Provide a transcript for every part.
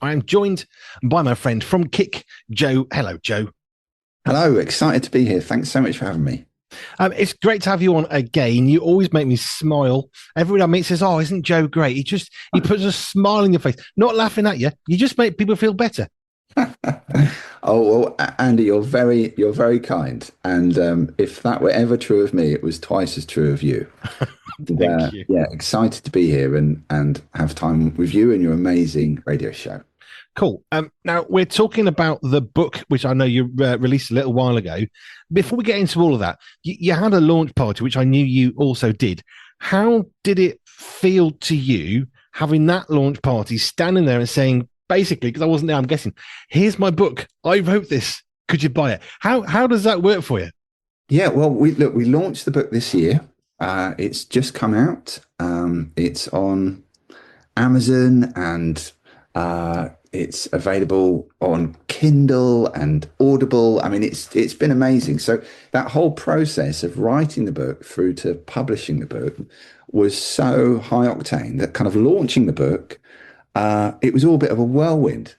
I am joined by my friend from Kick, Joe. Hello, Joe. Hello, excited to be here. Thanks so much for having me. It's great to have you on again. You always make me smile. Everyone I meet says, "Oh, isn't Joe great?" He puts a smile in your face, not laughing at you. You just make people feel better. Oh well, Andy, you're very kind. And if that were ever true of me, it was twice as true of you. And, Thank you. yeah, excited to be here and have time with you and your amazing radio show. Cool. Now we're talking about the book, which I know you released a little while ago. Before we get into all of that, you had a launch party, which I knew you also did. How did it feel to you having that launch party, standing there and saying, basically, because I wasn't there, I'm guessing, here's my book. I wrote this. Could you buy it? How does that work for you? Yeah, well, we launched the book this year. It's just come out. It's on Amazon and it's available on Kindle and Audible. I mean, it's been amazing. So that whole process of writing the book through to publishing the book was so high octane that kind of launching the book, it was all a bit of a whirlwind.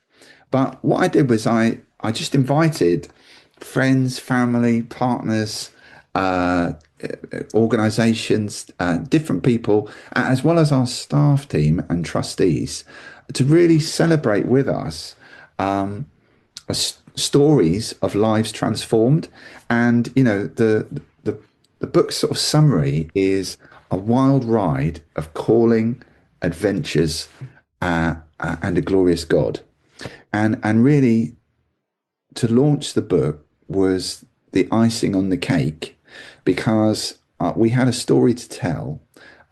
But what I did was I just invited friends, family, partners, uh, organizations, different people, as well as our staff team and trustees, to really celebrate with us stories of lives transformed. And, the book's sort of summary is a wild ride of calling, adventures, and a glorious God. And really, to launch the book was the icing on the cake because we had a story to tell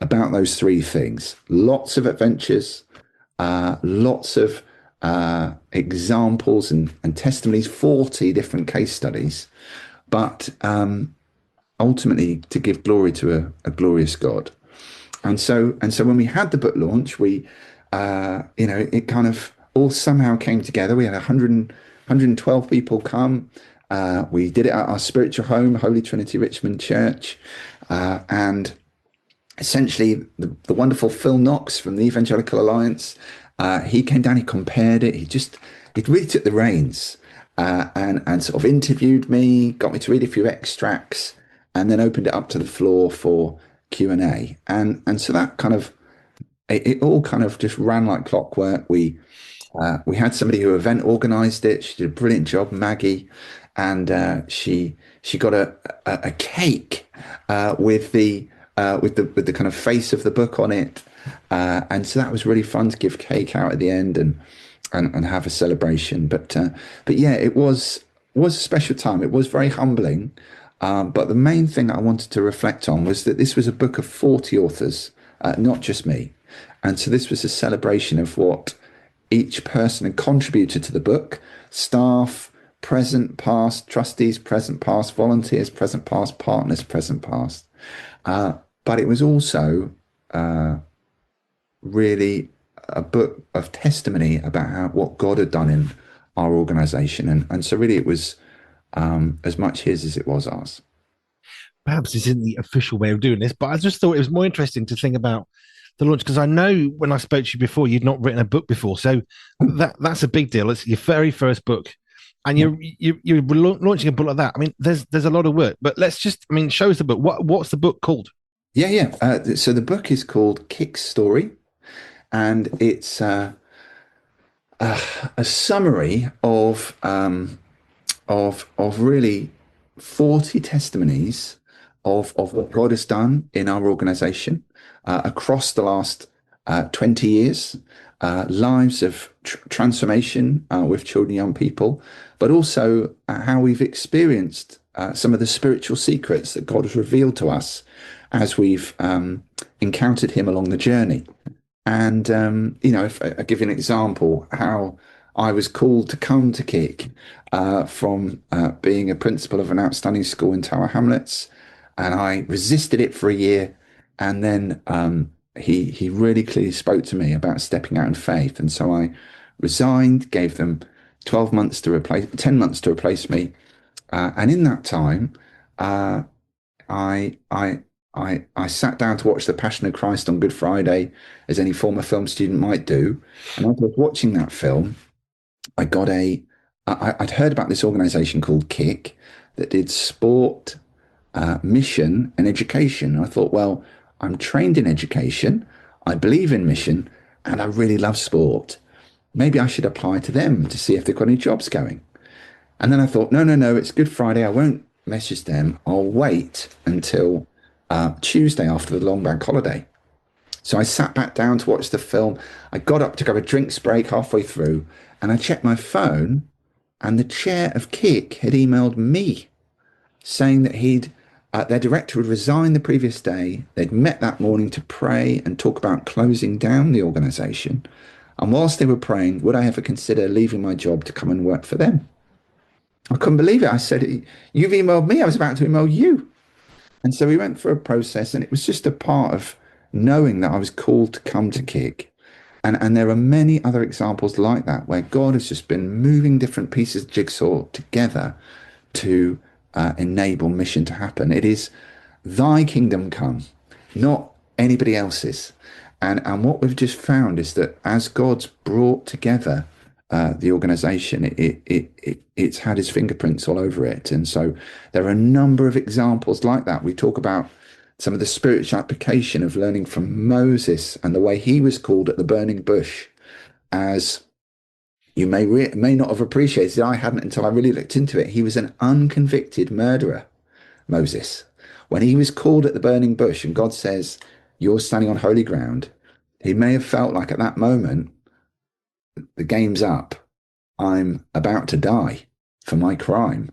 about those three things: lots of adventures, lots of examples and testimonies, 40 different case studies, but ultimately to give glory to a glorious God. And so when we had the book launch, it kind of all somehow came together. We had 112 people come. We did it at our spiritual home, Holy Trinity Richmond Church. And essentially, the wonderful Phil Knox from the Evangelical Alliance, he came down, he compared it. He really took the reins and sort of interviewed me, got me to read a few extracts, and then opened it up to the floor for Q&A. And so that kind of, it all kind of just ran like clockwork. We had somebody who event organized it. She did a brilliant job, Maggie, and she got a cake with the kind of face of the book on it, and so that was really fun to give cake out at the end and have a celebration. But yeah, it was a special time. It was very humbling. But the main thing I wanted to reflect on was that this was a book of 40 authors, not just me. And so this was a celebration of what each person had contributed to the book: staff, present, past, trustees, present, past, volunteers, present, past, partners, present, past. But it was also really a book of testimony about what God had done in our organization. And so really it was as much his as it was ours. Perhaps this isn't the official way of doing this, but I just thought it was more interesting to think about the launch because I know when I spoke to you before, you'd not written a book before, so that's a big deal. It's your very first book, and you're launching a book like that. I mean, there's a lot of work, but let's just, I mean, show us the book. What's the book called? Yeah, yeah. So the book is called Kick's Story, and it's a summary of really 40 testimonies of what God has done in our organization across the last 20 years, lives of transformation with children and young people, but also how we've experienced some of the spiritual secrets that God has revealed to us as we've encountered him along the journey. And, if I give you an example, how I was called to come to Kick from being a principal of an outstanding school in Tower Hamlets. And I resisted it for a year. And then he really clearly spoke to me about stepping out in faith. And so I resigned, gave them 12 months to replace, 10 months to replace me. And in that time, uh, I, I, I sat down to watch The Passion of Christ on Good Friday, as any former film student might do. And as I was watching that film, I got I'd heard about this organization called Kick that did sport, mission, and education. And I thought, well, I'm trained in education, I believe in mission, and I really love sport. Maybe I should apply to them to see if they've got any jobs going. And then I thought, no, no, no, it's Good Friday. I won't message them. I'll wait until Tuesday after the long bank holiday. So I sat back down to watch the film. I got up to grab a drinks break halfway through, and I checked my phone, and the chair of Kick had emailed me saying that their director had resigned the previous day. They'd met that morning to pray and talk about closing down the organisation. And whilst they were praying, would I ever consider leaving my job to come and work for them? I couldn't believe it. I said, "You've emailed me. I was about to email you." And so we went through a process, and it was just a part of knowing that I was called to come to Kick. And there are many other examples like that where God has just been moving different pieces of jigsaw together to enable mission to happen. It is thy kingdom come, not anybody else's. And what we've just found is that as God's brought together the organization, it's had his fingerprints all over it. And so there are a number of examples like that. We talk about some of the spiritual application of learning from Moses and the way he was called at the burning bush. As you may not have appreciated, I hadn't until I really looked into it. He was an unconvicted murderer, Moses. When he was called at the burning bush and God says, "You're standing on holy ground," he may have felt like at that moment, the game's up. I'm about to die for my crime.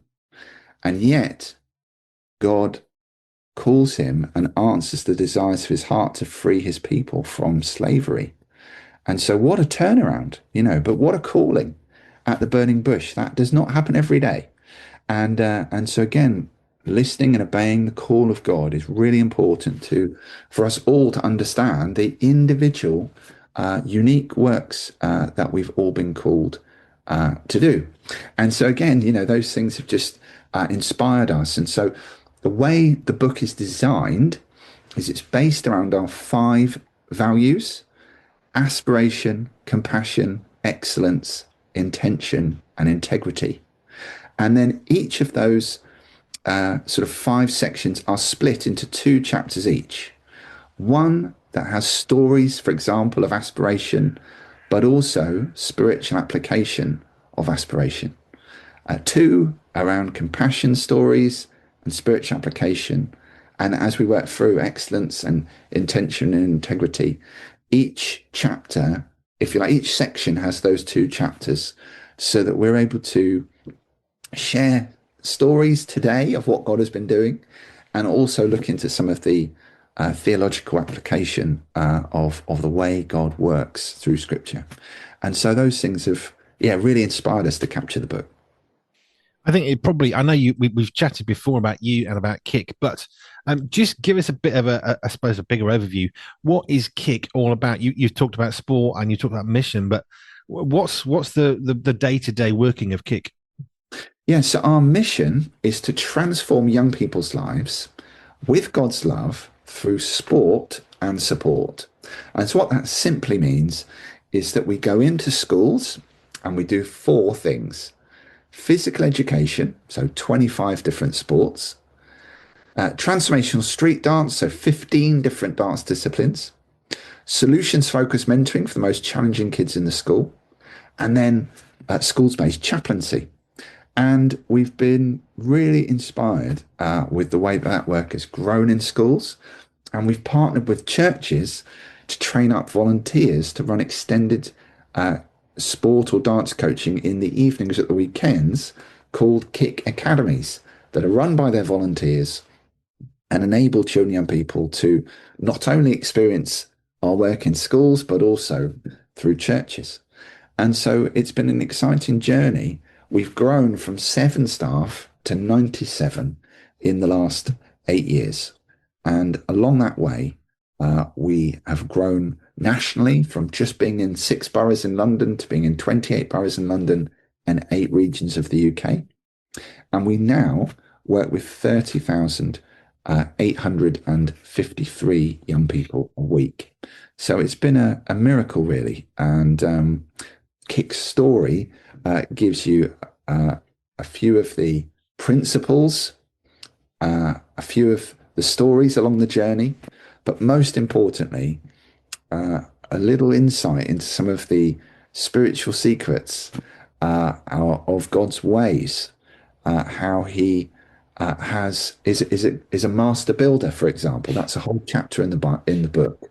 And yet, God calls him and answers the desires of his heart to free his people from slavery. And so what a turnaround, but what a calling at the burning bush. That does not happen every day. And so again, listening and obeying the call of God is really important for us all to understand the individual unique works that we've all been called to do. And so again, those things have just inspired us. And so the way the book is designed is it's based around our 5 values: aspiration, compassion, excellence, intention, and integrity. And then each of those sort of 5 sections are split into 2 chapters each. One that has stories, for example, of aspiration, but also spiritual application of aspiration. 2 around compassion stories and spiritual application. And as we work through excellence and intention and integrity, each chapter, if you like, each section has those 2 chapters so that we're able to share stories today of what God has been doing and also look into some of the theological application of the way God works through Scripture. And so those things have, really inspired us to capture the book. I think it probably, I know we've chatted before about you and about Kick, but just give us a bit of I suppose, a bigger overview. What is Kick all about? You've talked about sport and you talked about mission, but what's the day-to-day working of Kick? Yeah, so our mission is to transform young people's lives with God's love through sport and support. And so what that simply means is that we go into schools and we do 4 things: physical education, so 25 different sports; transformational street dance, so 15 different dance disciplines; solutions-focused mentoring for the most challenging kids in the school; and then schools-based chaplaincy. And we've been really inspired with the way that work has grown in schools. And we've partnered with churches to train up volunteers to run extended sport or dance coaching in the evenings at the weekends, called Kick Academies, that are run by their volunteers and enable children and young people to not only experience our work in schools, but also through churches. And so it's been an exciting journey. We've grown from 7 staff to 97 in the last 8 years. And along that way, we have grown nationally from just being in 6 boroughs in London to being in 28 boroughs in London and 8 regions of the UK. And we now work with 30,000 853 young people a week. So it's been a miracle, really. And Kick's story gives you a few of the principles, a few of the stories along the journey, but most importantly, a little insight into some of the spiritual secrets of God's ways, how He is a master builder, for example. That's a whole chapter in the book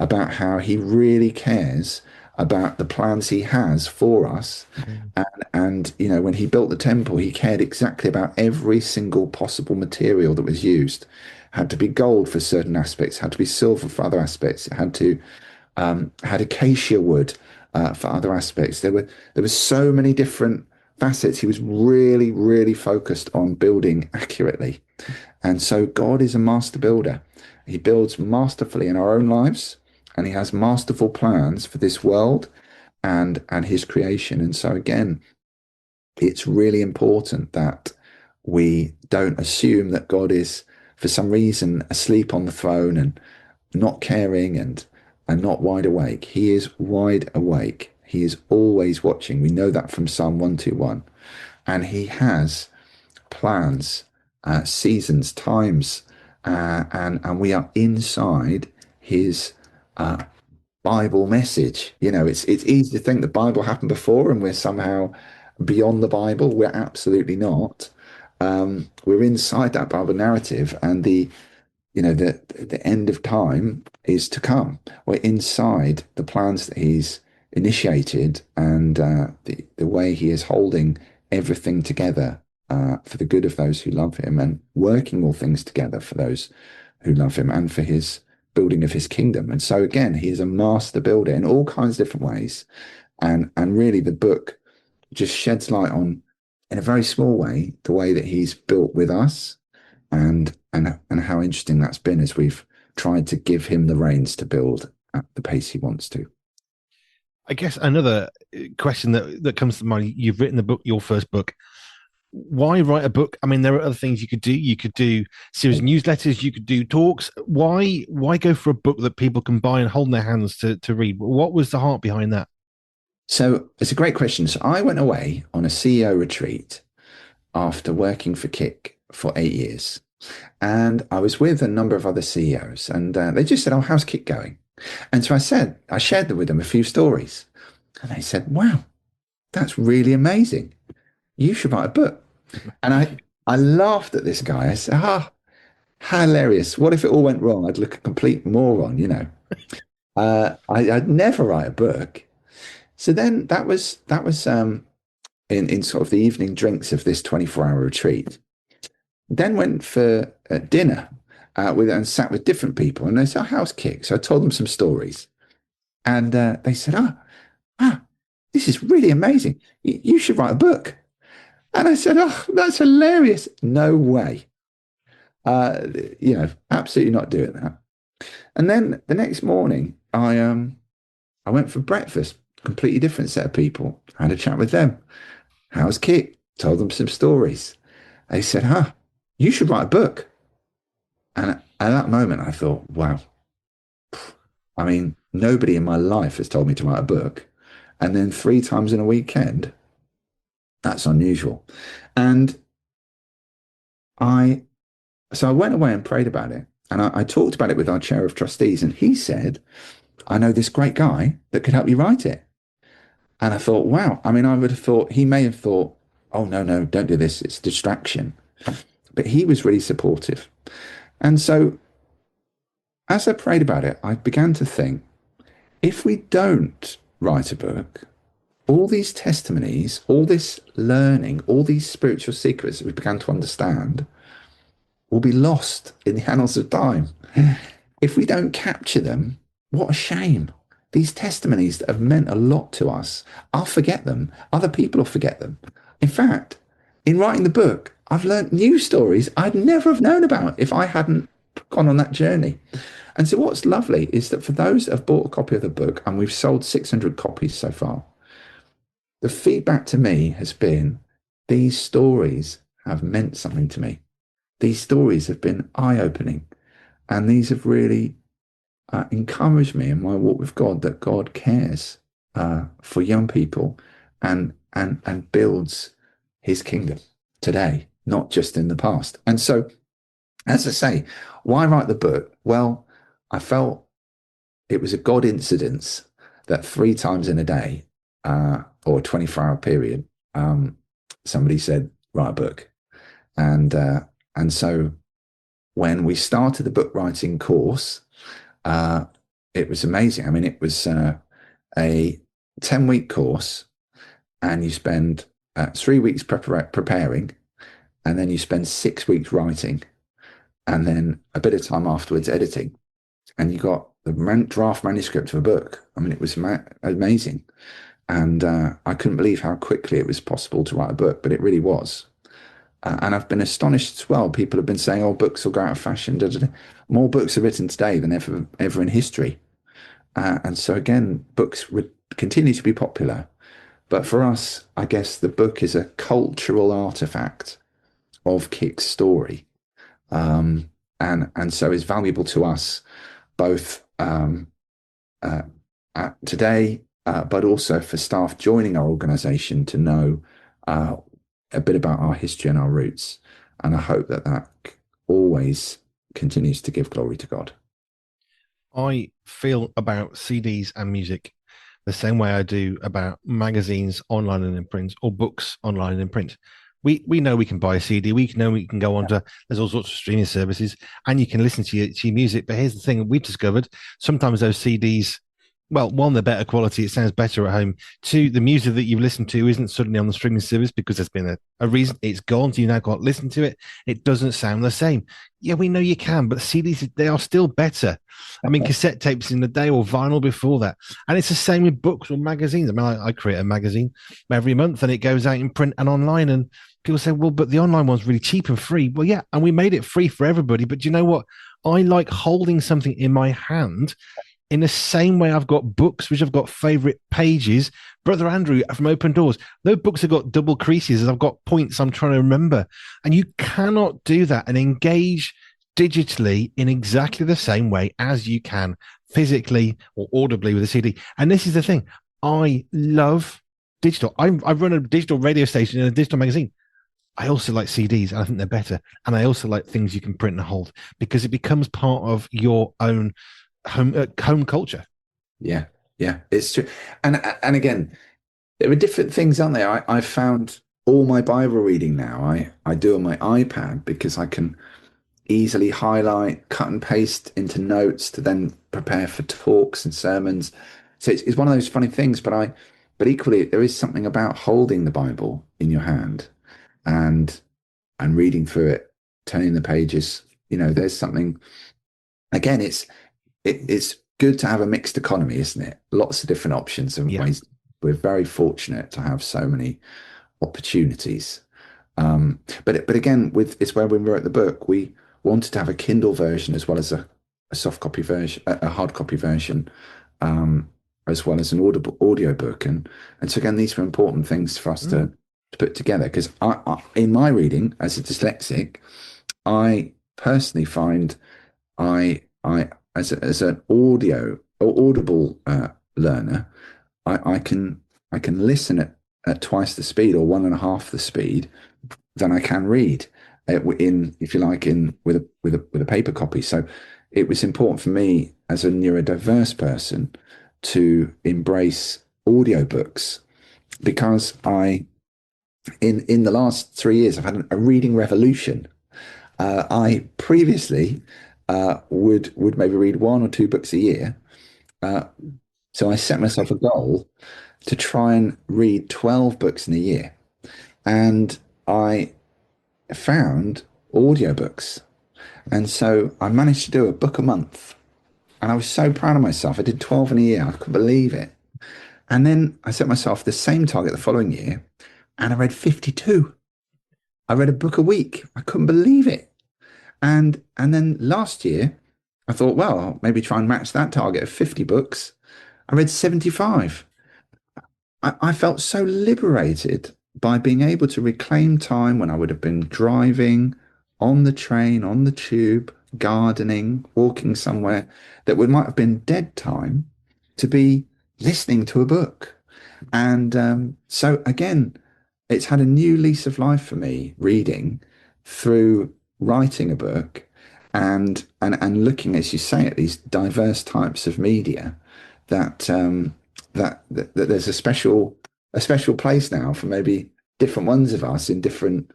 about how He really cares about the plans He has for us. And you know, when He built the temple, He cared exactly about every single possible material that was used. Had to be gold for certain aspects, had to be silver for other aspects. It had acacia wood for other aspects. There were so many different facets. He was really, really focused on building accurately. And so God is a master builder. He builds masterfully in our own lives, and He has masterful plans for this world and His creation. And so again, it's really important that we don't assume that God is, for some reason, asleep on the throne and not caring and not wide awake. He is wide awake. He is always watching. We know that from Psalm 121. And He has plans, seasons, times, and we are inside His Bible message. You know, it's easy to think the Bible happened before and we're somehow beyond the Bible. We're absolutely not. We're inside that Bible narrative, and the end of time is to come. We're inside the plans that He's initiated, and the way He is holding everything together for the good of those who love Him, and working all things together for those who love Him and for His building of His kingdom. And so again, He is a master builder in all kinds of different ways. And really the book just sheds light on, in a very small way, the way that He's built with us, and how interesting that's been as we've tried to give Him the reins to build at the pace He wants to. I guess another question that comes to mind, you've written the book, your first book. Why write a book? I mean, there are other things you could do. You could do series of newsletters, you could do talks. Why go for a book that people can buy and hold in their hands to read? What was the heart behind that? So it's a great question. So I went away on a CEO retreat after working for Kick for 8 years. And I was with a number of other CEOs, and they just said, "Oh, how's Kick going?" And so I shared with them a few stories, and they said, "Wow, that's really amazing. You should write a book." And I laughed at this guy. I said, how hilarious. What if it all went wrong? I'd look a complete moron, you know. I'd never write a book. So then that was in sort of the evening drinks of this 24-hour retreat. Then went for dinner and sat with different people. And they said, "Oh, how's Kick?" So I told them some stories. And they said, this is really amazing. You should write a book." And I said, "Oh, that's hilarious." No way. Absolutely not doing that. And then the next morning, I went for breakfast. Completely different set of people. I had a chat with them. "How's Kick?" Told them some stories. They said, "You should write a book." And at that moment, I thought, wow. I mean, nobody in my life has told me to write a book. And then 3 times in a weekend, that's unusual. And so I went away and prayed about it. And I talked about it with our chair of trustees. And he said, "I know this great guy that could help you write it." And I thought, wow. I mean, I would have thought, he may have thought, "Oh, no, don't do this. It's distraction." But he was really supportive. And so as I prayed about it, I began to think, if we don't write a book, all these testimonies, all this learning, all these spiritual secrets that we began to understand will be lost in the annals of time. If we don't capture them, what a shame. These testimonies that have meant a lot to us, I'll forget them. Other people will forget them. In fact, in writing the book, I've learned new stories I'd never have known about if I hadn't gone on that journey. And so what's lovely is that for those that have bought a copy of the book, and we've sold 600 copies so far, the feedback to me has been, these stories have meant something to me. these stories have been eye-opening, and these have really encouraged me in my walk with God, that God cares for young people and builds His kingdom today, not just in the past. And so, as I say, why write the book? Well, I felt it was a God incidence that 3 times in a day, or a 24-hour period, somebody said, write a book. And so when we started the book writing course, uh, it was amazing. I mean, it was a 10-week course, and you spend 3 weeks preparing, and then you spend 6 weeks writing, and then a bit of time afterwards editing, and you got the draft manuscript of a book. I mean, it was amazing. And I couldn't believe how quickly it was possible to write a book, but it really was. And I've been astonished as well. People have been saying, "Oh, books will go out of fashion." Da, da, da. More books are written today than ever in history. And so again, books would continue to be popular. But for us, I guess the book is a cultural artifact of Kick's story, and so is valuable to us both uh, today, but also for staff joining our organisation to know a bit about our history and our roots. And I hope that that always continues to give glory to God. I feel about CDs and music the same way I do about magazines online and in print, or books online and in print. We know we can buy a CD. We know we can go on to, there's all sorts of streaming services, and you can listen to your music. But here's the thing we've discovered: sometimes those CDs, well, one, they're better quality, it sounds better at home. Two, the music that you've listened to isn't suddenly on the streaming service because there's been a reason it's gone, so you now can't listen to it. It doesn't sound the same. Yeah, we know you can, but CDs, they are still better. I mean, cassette tapes in the day, or vinyl before that. And it's the same with books or magazines. I mean, I create a magazine every month, and it goes out in print and online. And people say, well, but the online one's really cheap and free. Well, yeah, and we made it free for everybody. But do you know what? I like holding something in my hand in the same way I've got books, which I've got favorite pages. Brother Andrew from Open Doors, those books have got double creases, and I've got points I'm trying to remember. And you cannot do that and engage digitally in exactly the same way as you can physically or audibly with a CD. And this is the thing. I love digital. I run a digital radio station in a digital magazine. I also like CDs, and I think they're better. And I also like things you can print and hold, because it becomes part of your own home culture. Yeah, yeah, it's true. And again, there are different things, aren't there? I've found all my Bible reading now, I do on my iPad, because I can easily highlight, cut and paste into notes to then prepare for talks and sermons. So it's one of those funny things, but equally there is something about holding the Bible in your hand and reading through it, turning the pages. You know, there's something. Again, it's good to have a mixed economy, isn't it? Lots of different options and Yeah. ways. We're very fortunate to have so many opportunities. But again, it's where we wrote the book, we wanted to have a Kindle version as well as a soft copy version, a hard copy version, as well as an audible audio book. And so again, these were important things for us to put together, because in my reading as a dyslexic, I personally find I as an audio or audible learner, I can listen at twice the speed or one and a half the speed than I can read in, if you like, in with a paper copy. So it was important for me as a neurodiverse person to embrace audiobooks, because in the last 3 years I've had a reading revolution. I previously would maybe read 1 or 2 books a year. Uh, so I set myself a goal to try and read 12 books in a year. And I found audiobooks. And so I managed to do a book a month. And I was so proud of myself. I did 12 in a year. I couldn't believe it. And then I set myself the same target the following year, and I read 52. I read a book a week. I couldn't believe it. And then last year, I thought, well, I'll maybe try and match that target of 50 books. I read 75. I felt so liberated by being able to reclaim time when I would have been driving, on the train, on the tube, gardening, walking somewhere that would might have been dead time to be listening to a book. And so again, it's had a new lease of life for me reading through writing a book and looking, as you say, at these diverse types of media that that there's a special place now for maybe different ones of us in different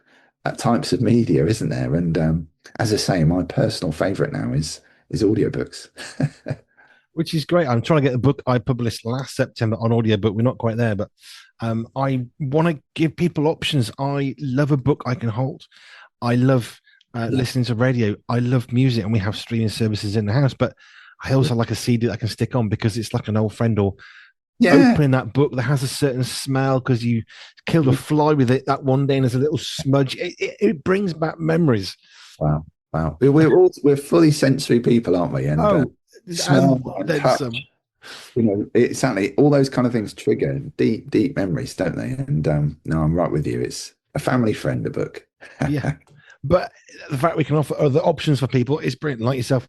types of media, isn't there? And as I say, my personal favorite now is audiobooks. Which is great. I'm trying to get the book I published last September on audiobook. We're not quite there, but I want to give people options. I love a book I can hold. I love Yeah. listening to radio. I love music, and we have streaming services in the house. But I also like a CD that I can stick on because it's like an old friend, or Yeah. opening that book that has a certain smell because you killed a fly with it that one day and there's a little smudge. It brings back memories. Wow. Wow. We're fully sensory people, aren't we? And Oh, smell and and then touch, some. it's certainly all those kind of things trigger deep, deep memories, don't they? And no, I'm right with you. It's a family friend, the book. Yeah. But the fact we can offer other options for people is brilliant. Like yourself,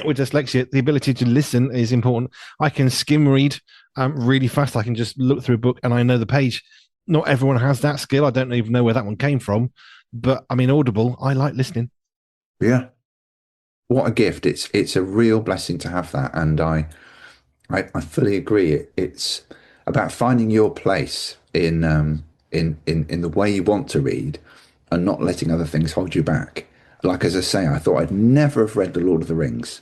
with dyslexia, the ability to listen is important. I can skim read really fast. I can just look through a book and I know the page. Not everyone has that skill. I don't even know where that one came from. But I mean, Audible, I like listening. Yeah. What a gift. It's a real blessing to have that. And I fully agree. It's about finding your place in the way you want to read and not letting other things hold you back. Like as I say, I thought I'd never have read The Lord of the Rings,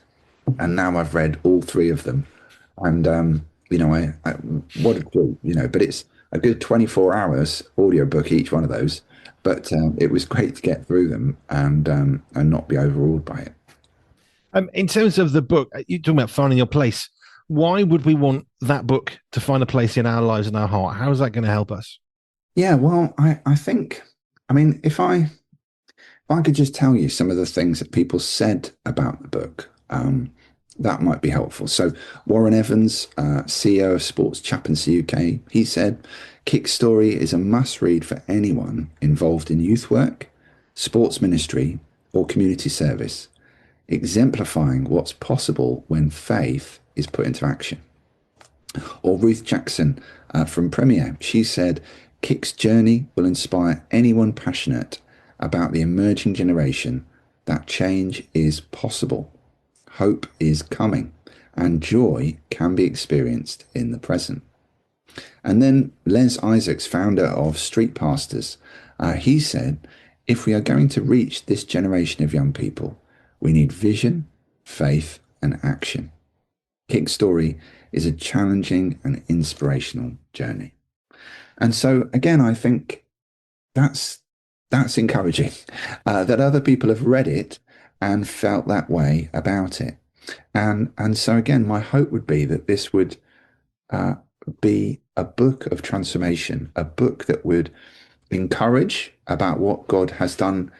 and now I've read all three of them. And I what a treat, but it's a good 24 hours audiobook each one of those. But it was great to get through them and not be overawed by it. In terms of the book, you're talking about finding your place. Why would we want that book to find a place in our lives and our heart? How is that going to help us? Yeah, well, I think, I mean, if I could just tell you some of the things that people said about the book, that might be helpful. So Warren Evans, CEO of Sports Chaplaincy UK, he said, Kick Story is a must read for anyone involved in youth work, sports ministry, or community service, exemplifying what's possible when faith is put into action. Or Ruth Jackson from Premier, she said, Kick's journey will inspire anyone passionate about the emerging generation that change is possible, hope is coming, and joy can be experienced in the present. And then Les Isaacs, founder of Street Pastors, he said, if we are going to reach this generation of young people, we need vision, faith, and action. Kick Story is a challenging and inspirational journey. And so, again, I think that's encouraging that other people have read it and felt that way about it. And so, again, my hope would be that this would be a book of transformation, a book that would encourage about what God has done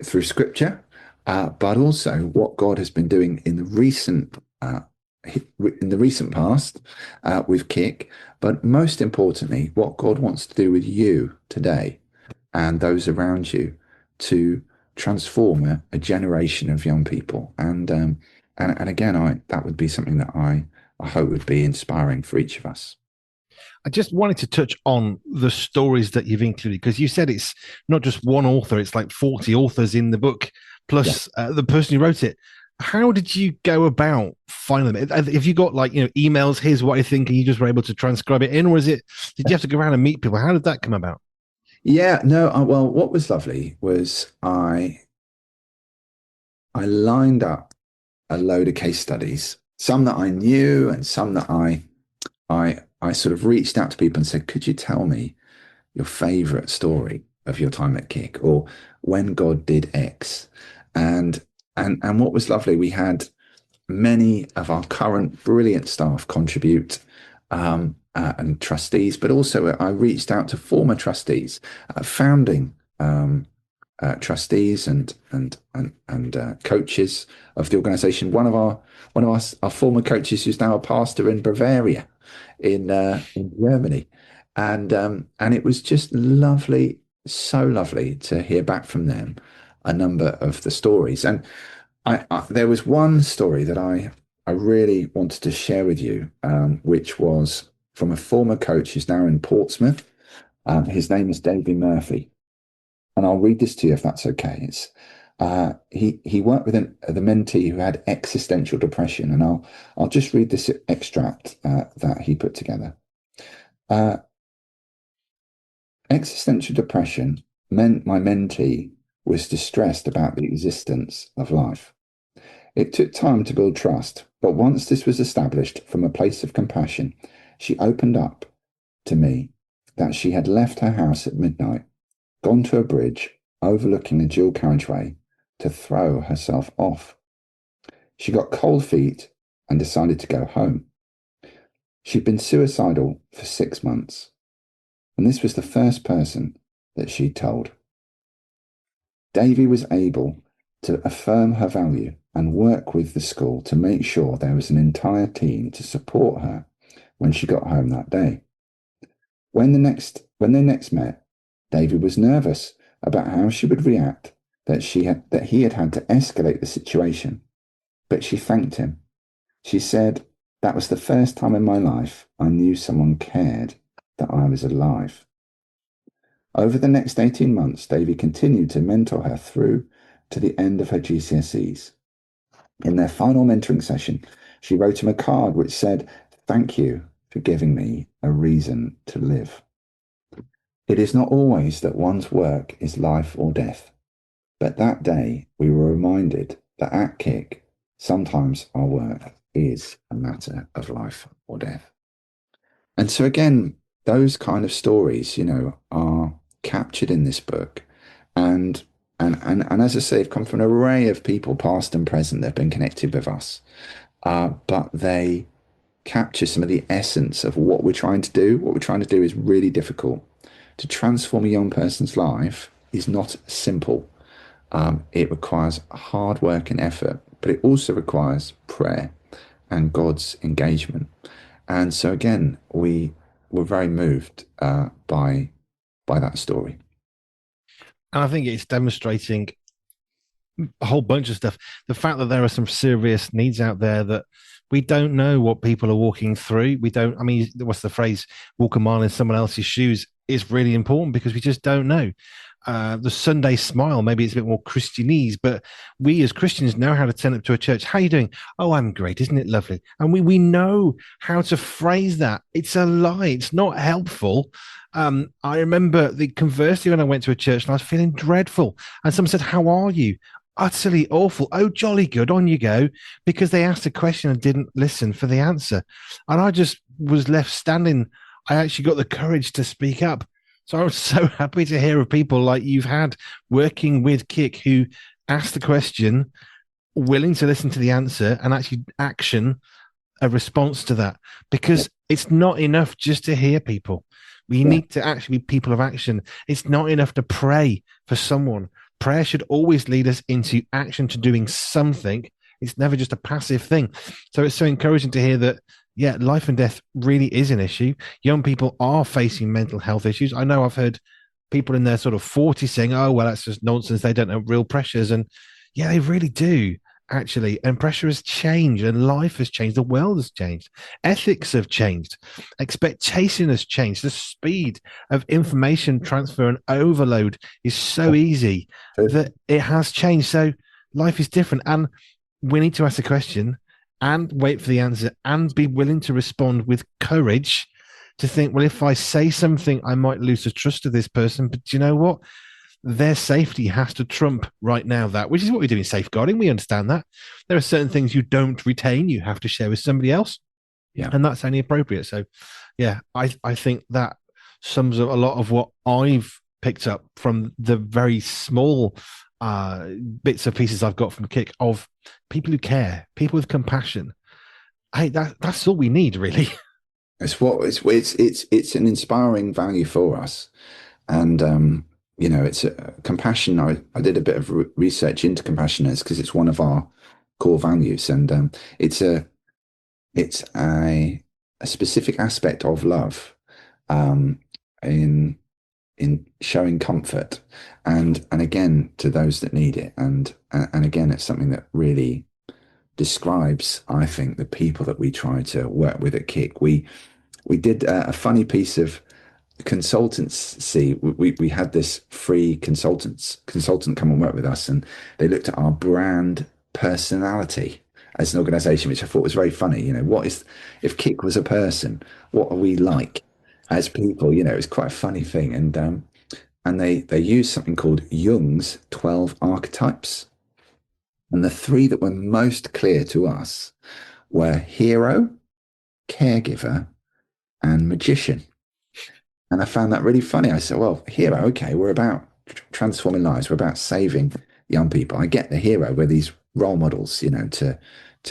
through Scripture, but also what God has been doing in the recent past with Kick, but most importantly, what God wants to do with you today and those around you to transform a generation of young people. And again, that would be something that I hope would be inspiring for each of us. I just wanted to touch on the stories that you've included because you said it's not just one author, it's like 40 authors in the book, plus the person who wrote it. How did you go about finding them? If you got emails, here's what I think, and you just were able to transcribe it in, or did you have to go around and meet people? How did that come about? Yeah, no, well, what was lovely was I lined up a load of case studies, some that I knew and some that I sort of reached out to people and said, could you tell me your favorite story of your time at Kick, or when God did X? And what was lovely, we had many of our current brilliant staff contribute, and trustees, but also I reached out to former trustees, founding trustees and coaches of the organisation. One of our former coaches who's now a pastor in Bavaria, in Germany, and it was just lovely, so lovely to hear back from them a number of the stories. And there was one story that I really wanted to share with you, which was from a former coach who's now in Portsmouth. His name is Davy Murphy, and I'll read this to you if that's okay. It's he worked with the mentee who had existential depression, and I'll just read this extract that he put together. Uh, Existential depression meant my mentee was distressed about the existence of life. It took time to build trust, but once this was established from a place of compassion, she opened up to me that she had left her house at midnight, gone to a bridge overlooking a dual carriageway to throw herself off. She got cold feet and decided to go home. She'd been suicidal for 6 months, and this was the first person that she'd told. Davy was able to affirm her value and work with the school to make sure there was an entire team to support her when she got home that day. When they next met, Davy was nervous about how she would react, that he had to escalate the situation, but she thanked him. She said, "That was the first time in my life I knew someone cared that I was alive." Over the next 18 months, Davy continued to mentor her through to the end of her GCSEs. In their final mentoring session, she wrote him a card which said, "Thank you for giving me a reason to live." It is not always that one's work is life or death, but that day we were reminded that at Kick, sometimes our work is a matter of life or death. And so again, those kind of stories, are captured in this book. And as I say, have come from an array of people, past and present, that have been connected with us. But they capture some of the essence of what we're trying to do. What we're trying to do is really difficult. To transform a young person's life is not simple. It requires hard work and effort, but it also requires prayer and God's engagement. And so again, we were very moved by that story. And I think it's demonstrating a whole bunch of stuff. The fact that there are some serious needs out there that we don't know what people are walking through. We don't, I mean, what's the phrase? Walk a mile in someone else's shoes is really important because we just don't know. The Sunday smile, maybe it's a bit more Christianese, but we as Christians know how to turn up to a church. How are you doing? Oh, I'm great. Isn't it lovely? And we know how to phrase that. It's a lie. It's not helpful. I remember conversely when I went to a church and I was feeling dreadful. And someone said, "How are you?" Utterly awful. Oh, jolly good. On you go. Because they asked a question and didn't listen for the answer. And I just was left standing. I actually got the courage to speak up. So I was so happy to hear of people like you've had working with Kick who asked the question, willing to listen to the answer and actually action a response to that. Because it's not enough just to hear people. We need to actually be people of action. It's not enough to pray for someone. Prayer should always lead us into action, to doing something. It's never just a passive thing. So it's so encouraging to hear that, yeah, life and death really is an issue. Young people are facing mental health issues. I know I've heard people in their sort of 40s saying, "Oh, well, that's just nonsense. They don't have real pressures." And yeah, they really do, actually. And pressure has changed, and life has changed. The world has changed. Ethics have changed. Expectation has changed. The speed of information transfer and overload is so easy that it has changed. So life is different. And we need to ask the question and wait for the answer and be willing to respond with courage to think, well, if I say something, I might lose the trust of this person. But do you know what? Their safety has to trump right now that, which is what we do in safeguarding. We understand that. There are certain things you don't retain, you have to share with somebody else. Yeah. And that's only appropriate. So, yeah, I think that sums up a lot of what I've picked up from the very small bits of pieces I've got from Kick of people who care, people with compassion. Hey, that's all we need, really. It's an inspiring value for us, and it's compassion. I did a bit of research into compassion because it's one of our core values, and it's a specific aspect of love. In in showing comfort, and again to those that need it, and again it's something that really describes, I think, the people that we try to work with at Kick. We did a funny piece of consultancy. We had this free consultant come and work with us, and they looked at our brand personality as an organization, which I thought was very funny. You know, what is, if Kick was a person, what are we like as people? You know, it's quite a funny thing. And they used something called Jung's 12 archetypes. And the three that were most clear to us were hero, caregiver, and magician. And I found that really funny. I said, well, hero, okay, we're about transforming lives. We're about saving young people. I get the hero. We're these role models, you know, to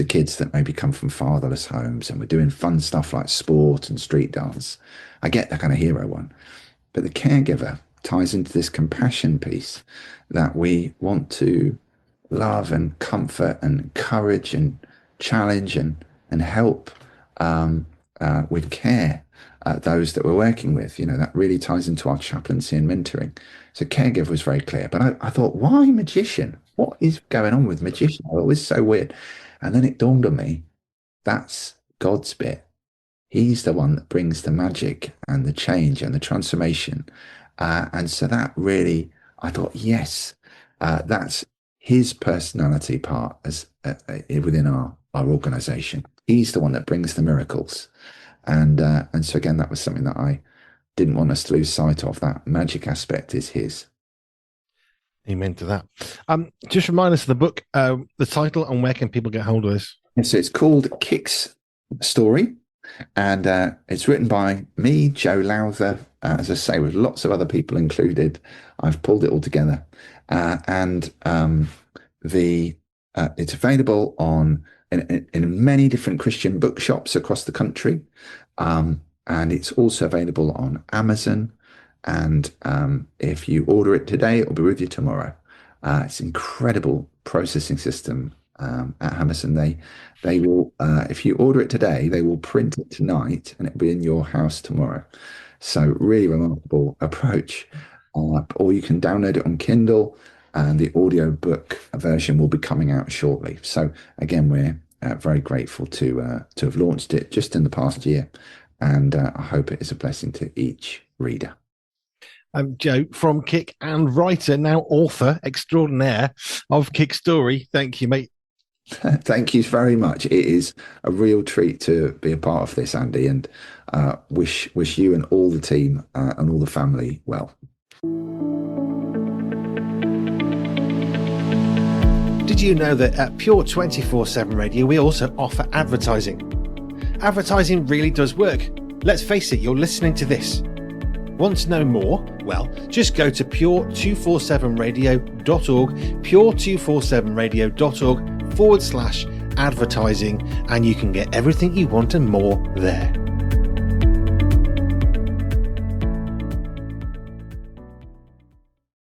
kids that maybe come from fatherless homes, and we're doing fun stuff like sport and street dance. I get that kind of hero one. But the caregiver ties into this compassion piece, that we want to love and comfort and encourage and challenge and help with care those that we're working with. You know, that really ties into our chaplaincy and mentoring. So caregiver was very clear. But I thought, why magician? What is going on with magician? Oh, it was so weird. And then it dawned on me, that's God's bit. He's the one that brings the magic and the change and the transformation. And so that really, I thought, yes, that's his personality part as within our organization. He's the one that brings the miracles. And so again, that was something that I didn't want us to lose sight of. That magic aspect is his. Amen to that. Just remind us of the book, the title, and where can people get hold of this? So it's called Kick's Story, and it's written by me, Joe Lowther, as I say, with lots of other people included. I've pulled it all together, and it's available in many different Christian bookshops across the country, and it's also available on Amazon. And if you order it today, it'll be with you tomorrow. It's an incredible processing system at Amazon. They will, if you order it today, they will print it tonight, and it'll be in your house tomorrow. So really remarkable approach. Or you can download it on Kindle, and the audio book version will be coming out shortly. So again, we're very grateful to have launched it just in the past year, and I hope it is a blessing to each reader. Joe, from Kick and writer, now author extraordinaire of Kick Story. Thank you, mate. Thank you very much. It is a real treat to be a part of this, Andy, and wish you and all the team and all the family well. Did you know that at Pure 24/7 Radio, we also offer advertising? Advertising really does work. Let's face it, you're listening to this. Want to know more? Well, just go to pure247radio.org, pure247radio.org/advertising, and you can get everything you want and more there.